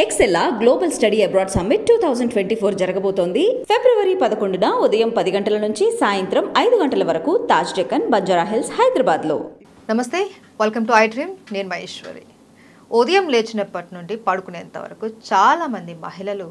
ఎక్సెల్లా global study abroad summit 2024 జరగబోతోంది. ఫిబ్రవరి 11న ఉదయం 10 గంటల నుంచి సాయంత్రం 5 గంటల వరకు తాజ్ డెక్కన్, బంజారా హిల్స్, హైదరాబాద్లో. నమస్తే, వెల్కమ్ టు ఐ డ్రీమ్. నేను మహేశ్వరి. ఉదయం లేచినప్పటి నుండి పడుకునేంత వరకు చాలామంది మహిళలు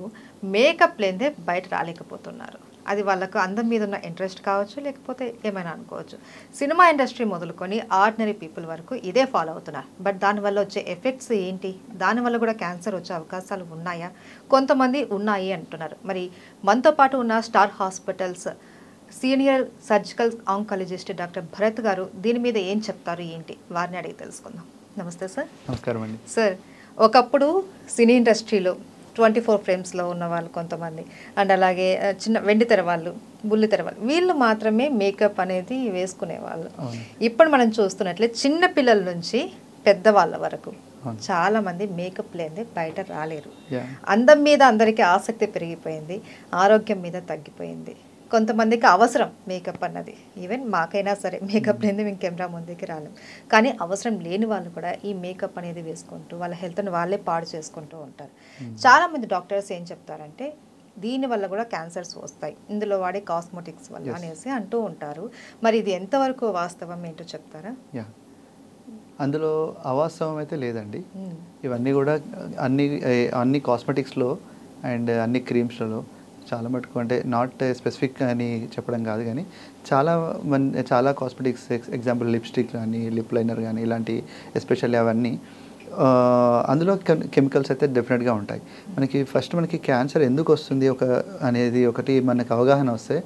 మేకప్ లేదే బయట రాలేకపోతున్నారు. అది వాళ్ళకు అందం మీద ఉన్న ఇంట్రెస్ట్ కావచ్చు, లేకపోతే ఏమైనా అనుకోవచ్చు. సినిమా ఇండస్ట్రీ మొదలుకొని ఆర్డినరీ పీపుల్ వరకు ఇదే ఫాలో అవుతున్నారు. బట్ దానివల్ల వచ్చే ఎఫెక్ట్స్ ఏంటి? దానివల్ల కూడా క్యాన్సర్ వచ్చే అవకాశాలు ఉన్నాయా? కొంతమంది ఉన్నాయి అంటున్నారు. మరి మనతో పాటు ఉన్న star hospitals senior surgical oncologist doctor Bharat గారు దీని మీద ఏం చెప్తారు, ఏంటి, వారిని అడిగి తెలుసుకుందాం. నమస్తే సార్. నమస్కారం అండి. సార్, ఒకప్పుడు సినీ ఇండస్ట్రీలో 24 ఫ్రేమ్స్లో ఉన్న వాళ్ళు కొంతమంది, అండ్ అలాగే చిన్న వెండి తెర వాళ్ళు, బుల్లి తెర వాళ్ళు, వీళ్ళు మాత్రమే మేకప్ అనేది వేసుకునేవాళ్ళు. ఇప్పుడు మనం చూస్తున్నట్లే చిన్న పిల్లల నుంచి పెద్దవాళ్ళ వరకు చాలా మంది మేకప్ లేదే బయట రాలేరు. అందం మీద అందరికీ ఆసక్తి పెరిగిపోయింది, ఆరోగ్యం మీద తగ్గిపోయింది. కొంతమందికి అవసరం మేకప్ అన్నది, ఈవెన్ మాకైనా సరే మేకప్ లేని మేము కెమెరా ముందుకి రాలేం. కానీ అవసరం లేని వాళ్ళు కూడా ఈ మేకప్ అనేది వేసుకుంటూ వాళ్ళ హెల్త్ని వాళ్ళే పాడు చేసుకుంటూ ఉంటారు. చాలామంది డాక్టర్స్ ఏం చెప్తారంటే దీనివల్ల కూడా క్యాన్సర్స్ వస్తాయి, ఇందులో వాడే కాస్మెటిక్స్ వల్ల అనేసి అంటూ ఉంటారు. మరి ఇది ఎంతవరకు వాస్తవం ఏంటో చెప్తారా? అందులో అవాస్తవం అయితే లేదండి. ఇవన్నీ కూడా అన్ని కాస్మెటిక్స్లో అండ్ అన్ని క్రీమ్స్లలో చాలా మటుకు, అంటే నాట్ స్పెసిఫిక్ అని చెప్పడం కాదు, కానీ చాలా కాస్మెటిక్స్, ఎగ్జాంపుల్ లిప్స్టిక్ కానీ, లిప్ లైనర్ కానీ, ఇలాంటి ఎస్పెషల్లీ అవన్నీ అందులో కెమికల్స్ అయితే డెఫినెట్గా ఉంటాయి. మనకి క్యాన్సర్ ఎందుకు వస్తుంది అనేది ఒకటి మనకు అవగాహన వస్తే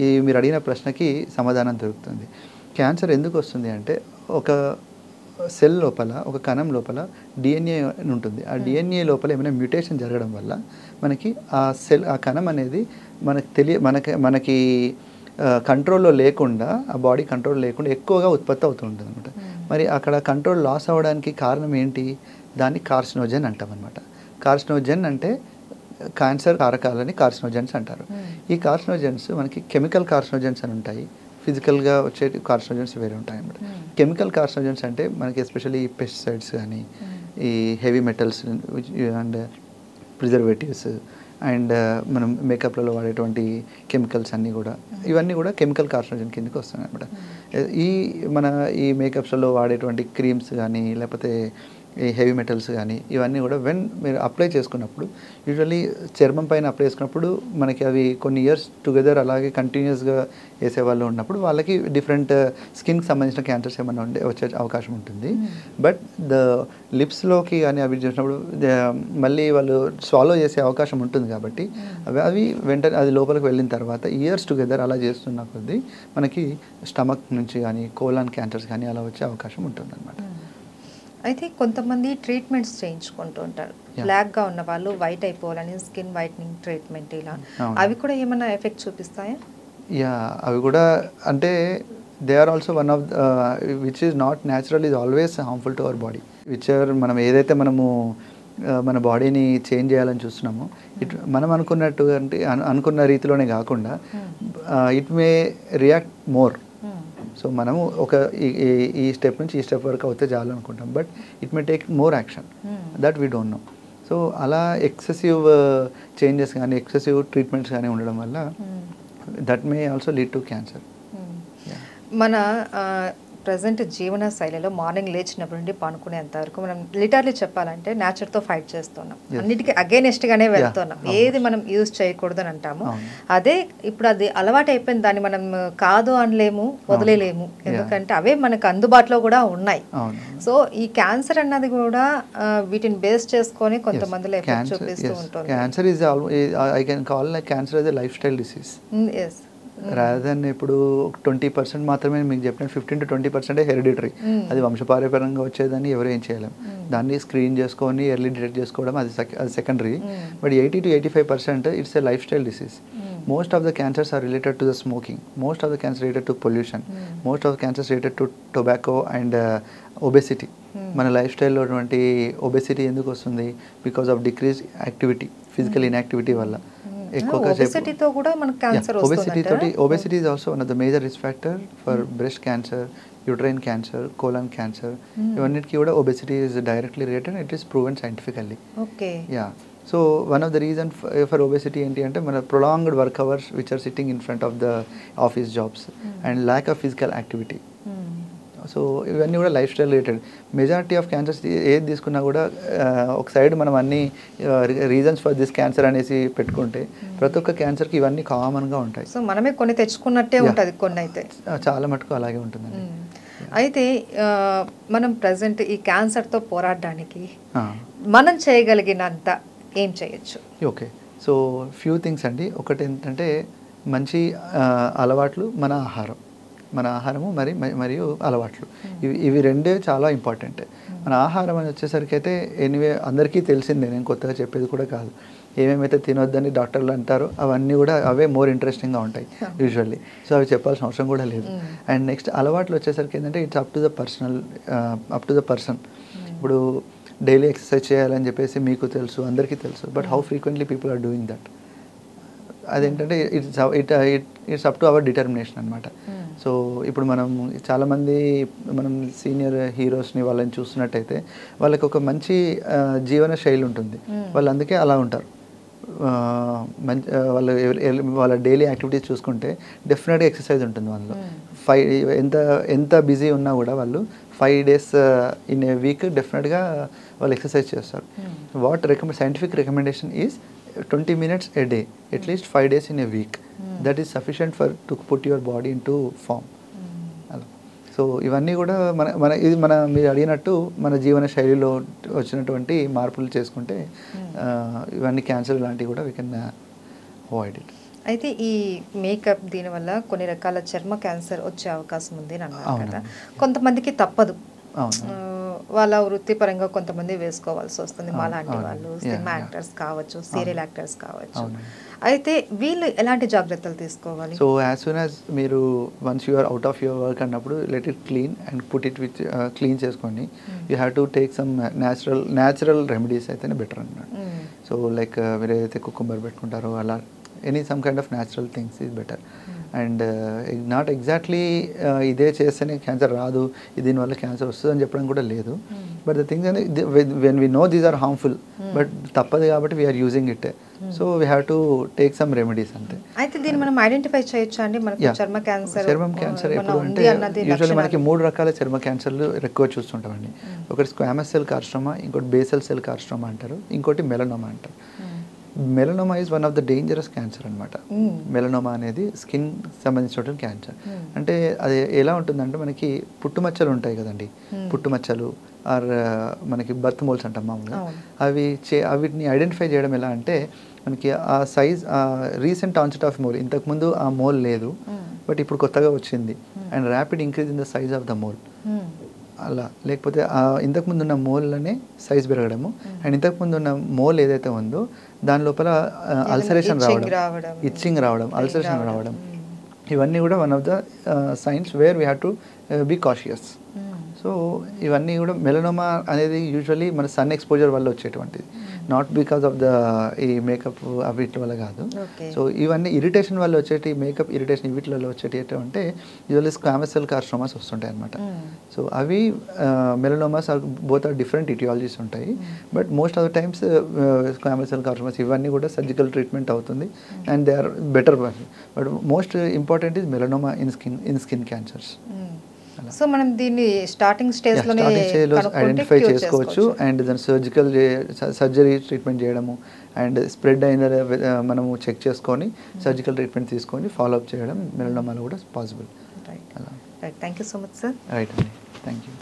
ఈ మీరు అడిగిన ప్రశ్నకి సమాధానం దొరుకుతుంది. క్యాన్సర్ ఎందుకు వస్తుంది అంటే ఒక సెల్ లోపల, ఒక కణం లోపల డిఎన్ఏ ఉంటుంది. ఆ డిఎన్ఏ లోపల ఏమైనా మ్యూటేషన్ జరగడం వల్ల మనకి ఆ కణం అనేది మనకి కంట్రోల్లో లేకుండా, ఆ బాడీ కంట్రోల్ లేకుండా ఎక్కువగా ఉత్పత్తి అవుతుంటుంది అనమాట. మరి అక్కడ కంట్రోల్ లాస్ అవ్వడానికి కారణం ఏంటి? దాన్ని కార్సినోజన్ అంటాం అనమాట. కార్సినోజన్ అంటే క్యాన్సర్ కారకాలని కార్సినోజన్స్ అంటారు. ఈ కార్సినోజన్స్ మనకి కెమికల్ కార్సినోజన్స్ అని ఉంటాయి, ఫిజికల్గా వచ్చే కార్సినోజన్స్ వేరే ఉంటాయి అన్నమాట. కెమికల్ కార్సినోజన్స్ అంటే మనకి ఎస్పెషల్లీ పెస్టిసైడ్స్ కానీ, ఈ heavy metals and preservatives and మనం మేకప్లలో వాడేటువంటి కెమికల్స్ ఇవన్నీ కూడా కెమికల్ కార్సినోజన్ కిందకి వస్తున్నాయి అన్నమాట. ఈ మేకప్స్లలో వాడేటువంటి క్రీమ్స్ కానీ, లేకపోతే ఈ హెవీ మెటల్స్ కానీ, ఇవన్నీ కూడా మీరు అప్లై చేసుకున్నప్పుడు, యూజువల్లీ చర్మం పైన అప్లై చేసుకున్నప్పుడు మనకి అవి కొన్ని ఇయర్స్ టుగెదర్ అలాగే కంటిన్యూస్గా వేసేవాళ్ళు ఉన్నప్పుడు వాళ్ళకి డిఫరెంట్ స్కిన్కి సంబంధించిన క్యాన్సర్స్ ఏమైనా వచ్చే అవకాశం ఉంటుంది. బట్ లిప్స్లోకి కానీ అవి చూసినప్పుడు మళ్ళీ వాళ్ళు స్వాలో చేసే అవకాశం ఉంటుంది కాబట్టి అవి వెంటనే అది లోపలికి వెళ్ళిన తర్వాత ఇయర్స్ టుగెదర్ అలా చేస్తున్న కొద్దీ మనకి స్టమక్ నుంచి కానీ, కోలాన్ క్యాన్సర్స్ కానీ అలా వచ్చే అవకాశం ఉంటుంది అన్నమాట. అయితే కొంతమంది ట్రీట్మెంట్స్ చేయించుకుంటూ ఉంటారు. బ్లాక్గా ఉన్న వాళ్ళు వైట్ అయిపోవాలని స్కిన్ వైట్నింగ్ ట్రీట్మెంట్, ఇలా అవి కూడా ఏమైనా ఎఫెక్ట్ చూపిస్తాయా? అవి కూడా, అంటే they are also one of which is not natural, is always harmful to our body. మనం ఏదైతే మన బాడీని చేంజ్ చేయాలని చూస్తున్నామో, మనం అనుకున్నట్టు, అంటే అనుకున్న రీతిలోనే కాకుండా it may react more. So మనము ఈ స్టెప్ నుంచి ఈ స్టెప్ వరకు అవుతే చాలు అనుకుంటాం, but it may take more action that we don't know. So అలా ఎక్సెసివ్ చేంజెస్ కానీ, ఎక్సెసివ్ ట్రీట్మెంట్స్ కానీ ఉండడం వల్ల that may also lead to cancer. మన ప్రజెంట్ జీవన శైలిలో మార్నింగ్ లేచినప్పటి నుండి పనుకునేంత వరకు మనం లిటరలీ చెప్పాలంటే నేచర్తో ఫైట్ చేస్తున్నాం, అన్నిటికీ అగైనెస్ట్గానే వెళ్తున్నాం. ఏది మనం యూజ్ చేయకూడదు అని అంటాము, అదే ఇప్పుడు అది అలవాటు అయిపోయింది. దాన్ని మనం కాదు అనలేము, వదిలేలేము, ఎందుకంటే అవే మనకు అందుబాటులో కూడా ఉన్నాయి. సో ఈ క్యాన్సర్ అన్నది కూడా వీటిని బేస్ చేసుకొని కొంతమందిలో ఎఫెక్ట్ చూపిస్తూ ఉంటుంది. Cancer is I can call cancer as a lifestyle disease. Yes, rather than ఇప్పుడు 20% మాత్రమే మీకు చెప్పిన 15 to 20% హెరిడిటరీ, అది వంశపారంపర్యంగా వచ్చేదని ఎవరు ఏం చేయలేం. దాన్ని స్క్రీన్ చేసుకొని ఎర్లీ డిటెక్ట్ చేసుకోవడం అది secondary. But 80 to 85% it's a lifestyle disease. Most of the cancers are related to the smoking. Most of the cancers related to pollution. Most of the cancers related to tobacco and obesity. మన life స్టైల్లో ఉన్నటువంటి obesity ఎందుకు వస్తుంది? Because of decrease activity, physical inactivity వల్ల. ఒబెసిటీతో కూడా మనకు cancer వస్తుంది. Obesity is also one of the major risk factor for breast cancer, uterine cancer, colon cancer, ఇవన్నిటికీ కూడా obesity is directly related. It is proven scientifically. Okay. Yeah. So one of the reason for obesity ఏంటి అంటే మన prolonged work hours which are sitting in front of the office jobs and lack of physical activity. So ఇవన్నీ కూడా life style related. Majority of cancers ఏది తీసుకున్నా కూడా ఒక side మనం అన్ని రీజన్స్ ఫర్ దిస్ క్యాన్సర్ అనేసి పెట్టుకుంటే ప్రతి ఒక్క క్యాన్సర్కి ఇవన్నీ కామన్గా ఉంటాయి. సో మనమే కొన్ని తెచ్చుకున్నట్టే ఉంటుంది, కొన్ని అయితే చాలా మటుకు అలాగే ఉంటుందండి. అయితే మనం ప్రజెంట్ ఈ క్యాన్సర్తో పోరాడడానికి మనం చేయగలిగినంత ఏం చేయొచ్చు? ఓకే. సో ఫ్యూ థింగ్స్ అండి. ఒకటి ఏంటంటే మంచి అలవాట్లు, మన ఆహారము మరియు అలవాట్లు, ఇవి రెండే చాలా ఇంపార్టెంట్. మన ఆహారం అని వచ్చేసరికి అయితే ఎనీవే అందరికీ తెలిసిందే, నేను కొత్తగా చెప్పేది కూడా కాదు. ఏమేమైతే తినొద్దని డాక్టర్లు అంటారో అవన్నీ కూడా అవే మోర్ ఇంట్రెస్టింగ్గా ఉంటాయి యూజువల్లీ. సో అవి చెప్పాల్సిన అవసరం కూడా లేదు. అండ్ నెక్స్ట్ అలవాట్లు వచ్చేసరికి ఏంటంటే it's up to the person. ఇప్పుడు డైలీ ఎక్సర్సైజ్ చేయాలని చెప్పేసి మీకు తెలుసు, అందరికీ తెలుసు, but how frequently people are doing that, అదేంటంటే it's up to our determination అనమాట. సో ఇప్పుడు చాలామంది మనం సీనియర్ హీరోస్ని వాళ్ళని చూస్తున్నట్టయితే వాళ్ళకి ఒక మంచి జీవన శైలి ఉంటుంది, వాళ్ళు అందుకే అలా ఉంటారు. వాళ్ళ డైలీ యాక్టివిటీస్ చూసుకుంటే డెఫినెట్గా ఎక్సర్సైజ్ ఉంటుంది వాళ్ళలో. ఎంత బిజీ ఉన్నా కూడా వాళ్ళు 5 days ఇన్ ఏ వీక్ డెఫినెట్గా వాళ్ళు ఎక్సర్సైజ్ చేస్తారు. Scientific recommendation is 20 minutes a day, at least 5 days in a week. That is sufficient to put your body into form. So ఇవన్నీ కూడా మీరు అడిగినట్టు మన జీవన శైలిలో వచ్చినటువంటి మార్పులు చేసుకుంటే ఇవన్నీ క్యాన్సర్ లాంటివి కూడా వీ కెన్ అవాయిడ్ ఇట్. అయితే ఈ మేకప్ దీనివల్ల కొన్ని రకాల చర్మ క్యాన్సర్ వచ్చే అవకాశం ఉంది అని అన్నారు కదా. కొంతమందికి తప్పదు, వాళ్ళ వృత్తిపరంగా కొంతమంది వేసుకోవాల్సి వస్తుంది. మాలాంటి వాళ్ళు సినిమా యాక్టర్స్ కావచ్చు, సీరియల్ యాక్టర్స్ కావచ్చు. అయితే వీళ్ళు ఎలాంటి జాగ్రత్తలు తీసుకోవాలి? సో యాజ్ సూన్ యాజ్ మీరు once you are out of your work అన్నప్పుడు let it clean and put it with clean చేసుకొని you have to take some natural remedies అయితేనే బెటర్ అన్నమాట. సో లైక్ మీరు ఏదైతే కుకుంబర్ పెట్టుకుంటారో అలా some kind of natural things is better. And not exactly ఇదే చేస్తేనే క్యాన్సర్ రాదు, దీనివల్ల క్యాన్సర్ వస్తుంది అని చెప్పడం కూడా లేదు. But the things when we know these are harmful, but తప్పదు కాబట్టి we are using it. So we have to take some remedies అంతే. అయితే దీన్ని మనం ఐడెంటిఫై చేయొచ్చు అండి? చర్మం క్యాన్సర్ ఎప్పుడు అంటే యూజువల్లీ మనకి 3 రకాల చర్మ క్యాన్సర్లు ఎక్కువ చూస్తుంటామండి. ఒకటి స్క్వామస్ సెల్ కార్సినోమా, ఇంకోటి బేసల్ సెల్ కార్సినోమా అంటారు, ఇంకోటి మెలనోమా అంటారు. Melanoma is one of the dangerous cancer అనమాట. మెలనోమా అనేది స్కిన్ సంబంధించినటువంటి క్యాన్సర్. అంటే అది ఎలా ఉంటుందంటే మనకి పుట్టుమచ్చలు ఉంటాయి కదండి, పుట్టుమచ్చలు ఆర్ మనకి బర్త్ మోల్స్ అంటాం మామూలుగా. వీటిని ఐడెంటిఫై చేయడం ఎలా అంటే మనకి ఆ size recent onset of mole, ఇంతకుముందు ఆ మోల్ లేదు బట్ ఇప్పుడు కొత్తగా వచ్చింది, and rapid increase in the size of the mole అలా, లేకపోతే ఇంతకుముందు ఉన్న మోల్లోనే సైజ్ పెరగడము, అండ్ ఇంతకుముందు ఉన్న మోల్ ఏదైతే ఉందో దాని లోపల అల్సరేషన్ రావడం, ఇచ్చింగ్ రావడం, అల్సరేషన్ రావడం, ఇవన్నీ కూడా one of the signs where we have to be cautious. So ఇవన్నీ కూడా మెలనోమా అనేది యూజువల్లీ మన సన్ ఎక్స్పోజర్ వల్ల వచ్చేటువంటిది, నాట్ బికాస్ ఆఫ్ ద ఈ మేకప్ వీటి వల్ల కాదు. సో ఇవన్నీ ఇరిటేషన్ వల్ల వచ్చేటి, మేకప్ ఇరిటేషన్ వీటి వల్ల వచ్చేటి అంటే యూజువల్లీ స్క్వామస్ సెల్ కార్సినోమాస్ వస్తుంటాయి అనమాట. సో అవి melanomas both are different aetiologies ఉంటాయి, but most of the times squamous cell carcinomas ఇవన్నీ కూడా సర్జికల్ ట్రీట్మెంట్ అవుతుంది and they are better. But most important is melanoma in skin cancers. So మనం దీన్ని starting స్టేజ్లో ఐడెంటిఫై చేసుకోవచ్చు, and దాని surgery treatment చేయడము అండ్ స్ప్రెడ్ అయిన మనము చెక్ చేసుకొని సర్జికల్ ట్రీట్మెంట్ తీసుకొని ఫాలో అప్ చేయడం మెలనోమాలో కూడా possible. Thank you so much sir. Right అండి, థ్యాంక్ యూ.